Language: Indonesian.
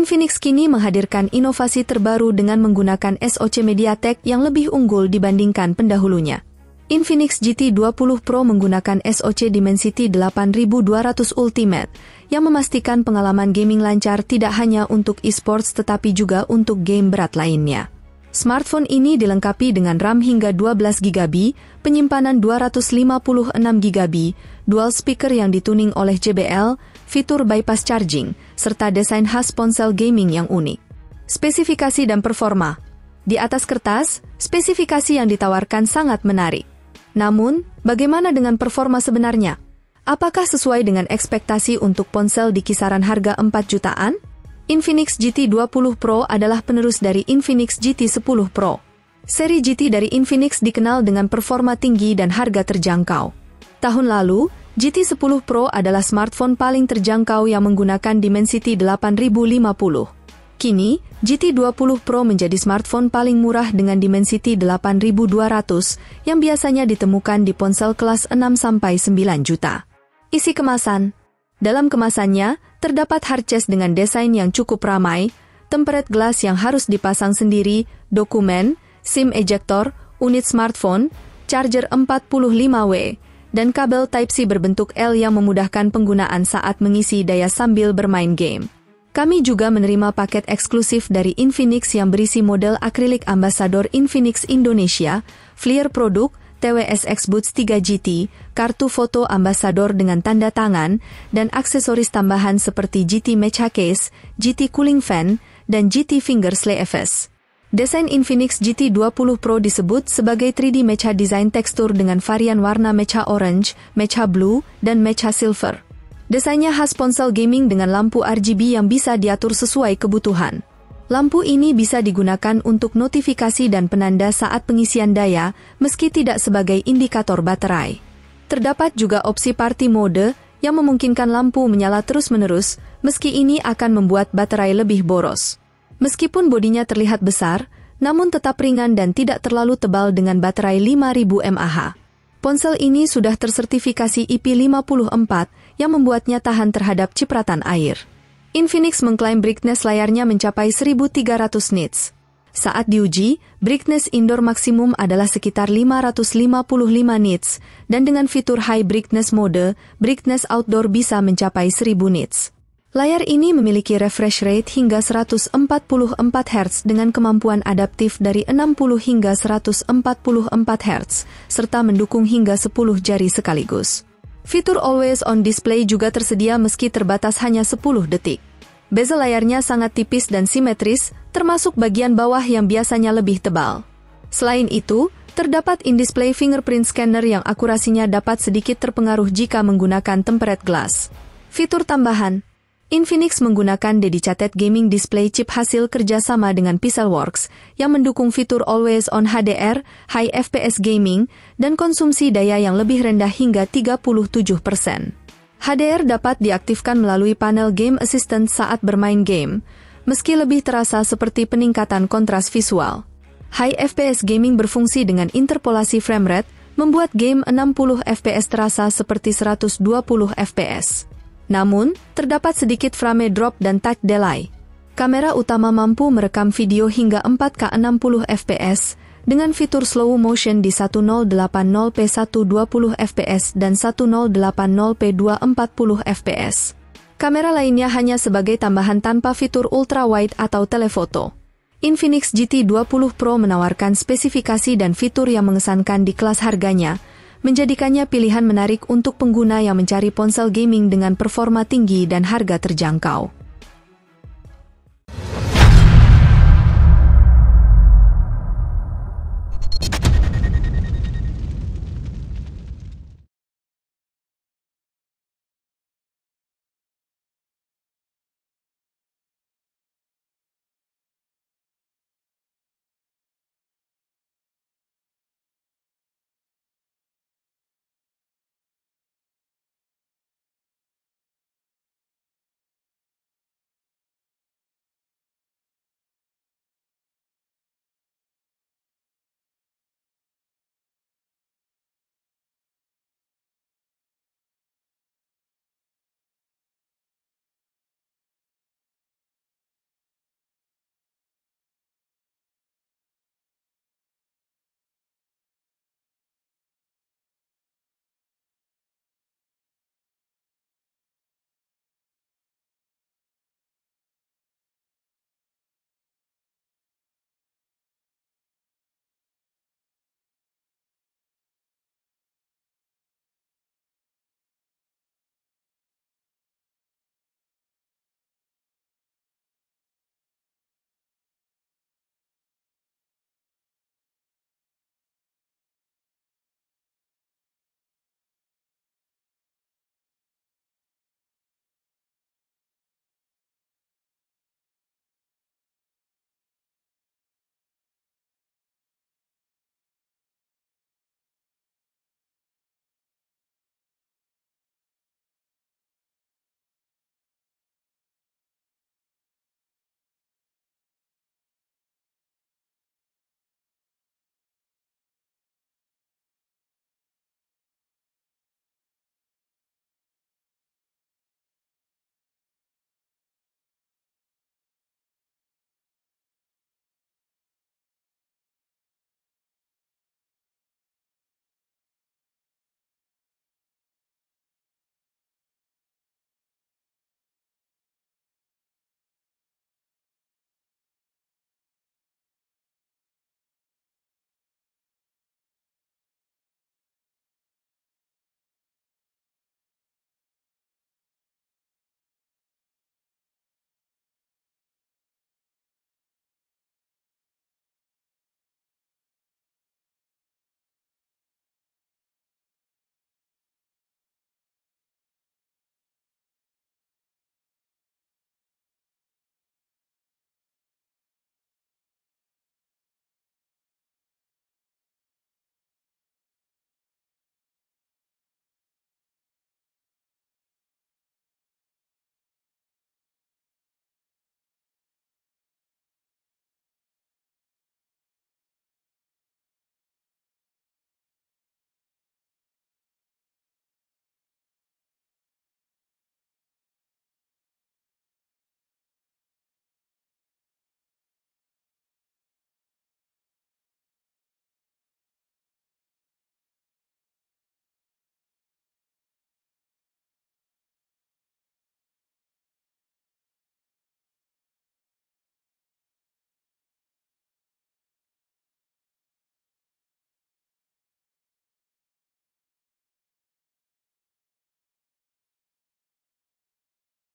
Infinix kini menghadirkan inovasi terbaru dengan menggunakan SoC MediaTek yang lebih unggul dibandingkan pendahulunya. Infinix GT 20 Pro menggunakan SoC Dimensity 8200 Ultimate yang memastikan pengalaman gaming lancar tidak hanya untuk esports tetapi juga untuk game berat lainnya. Smartphone ini dilengkapi dengan RAM hingga 12GB, penyimpanan 256GB, dual speaker yang dituning oleh JBL, fitur bypass charging, serta desain khas ponsel gaming yang unik. Spesifikasi dan performa. Di atas kertas, spesifikasi yang ditawarkan sangat menarik. Namun, bagaimana dengan performa sebenarnya? Apakah sesuai dengan ekspektasi untuk ponsel di kisaran harga 4 jutaan? Infinix GT 20 Pro adalah penerus dari Infinix GT 10 Pro. Seri GT dari Infinix dikenal dengan performa tinggi dan harga terjangkau. Tahun lalu, GT 10 Pro adalah smartphone paling terjangkau yang menggunakan Dimensity 8050. Kini, GT 20 Pro menjadi smartphone paling murah dengan Dimensity 8200 yang biasanya ditemukan di ponsel kelas 6-9 juta. Isi kemasan. Dalam kemasannya, terdapat hardcase dengan desain yang cukup ramai, tempered glass yang harus dipasang sendiri, dokumen, SIM ejector, unit smartphone, charger 45W, dan kabel Type-C berbentuk L yang memudahkan penggunaan saat mengisi daya sambil bermain game. Kami juga menerima paket eksklusif dari Infinix yang berisi model akrilik Ambassador Infinix Indonesia, Fleer produk, TWS-X Buds 3 GT, kartu foto Ambassador dengan tanda tangan, dan aksesoris tambahan seperti GT Mecha Case, GT Cooling Fan, dan GT Finger Sleeve FS. Desain Infinix GT 20 Pro disebut sebagai 3D Mecha Design tekstur dengan varian warna Mecha Orange, Mecha Blue, dan Mecha Silver. Desainnya khas ponsel gaming dengan lampu RGB yang bisa diatur sesuai kebutuhan. Lampu ini bisa digunakan untuk notifikasi dan penanda saat pengisian daya, meski tidak sebagai indikator baterai. Terdapat juga opsi party mode yang memungkinkan lampu menyala terus-menerus, meski ini akan membuat baterai lebih boros. Meskipun bodinya terlihat besar, namun tetap ringan dan tidak terlalu tebal dengan baterai 5000 mAh. Ponsel ini sudah tersertifikasi IP54 yang membuatnya tahan terhadap cipratan air. Infinix mengklaim brightness layarnya mencapai 1300 nits. Saat diuji, brightness indoor maksimum adalah sekitar 555 nits, dan dengan fitur high brightness mode, brightness outdoor bisa mencapai 1000 nits. Layar ini memiliki refresh rate hingga 144 Hz dengan kemampuan adaptif dari 60 hingga 144 Hz, serta mendukung hingga 10 jari sekaligus. Fitur Always On Display juga tersedia meski terbatas hanya 10 detik. Bezel layarnya sangat tipis dan simetris, termasuk bagian bawah yang biasanya lebih tebal. Selain itu, terdapat in-display fingerprint scanner yang akurasinya dapat sedikit terpengaruh jika menggunakan tempered glass. Fitur tambahan. Infinix menggunakan dedicated gaming display chip hasil kerjasama dengan Pixelworks yang mendukung fitur Always On HDR, High FPS Gaming, dan konsumsi daya yang lebih rendah hingga 37%. HDR dapat diaktifkan melalui panel Game Assistant saat bermain game, meski lebih terasa seperti peningkatan kontras visual. High FPS Gaming berfungsi dengan interpolasi frame rate, membuat game 60 FPS terasa seperti 120 FPS. Namun, terdapat sedikit frame drop dan touch delay. Kamera utama mampu merekam video hingga 4K 60 fps dengan fitur slow motion di 1080p 120 fps dan 1080p 240 fps. Kamera lainnya hanya sebagai tambahan tanpa fitur ultra wide atau telefoto. Infinix GT 20 Pro menawarkan spesifikasi dan fitur yang mengesankan di kelas harganya, menjadikannya pilihan menarik untuk pengguna yang mencari ponsel gaming dengan performa tinggi dan harga terjangkau.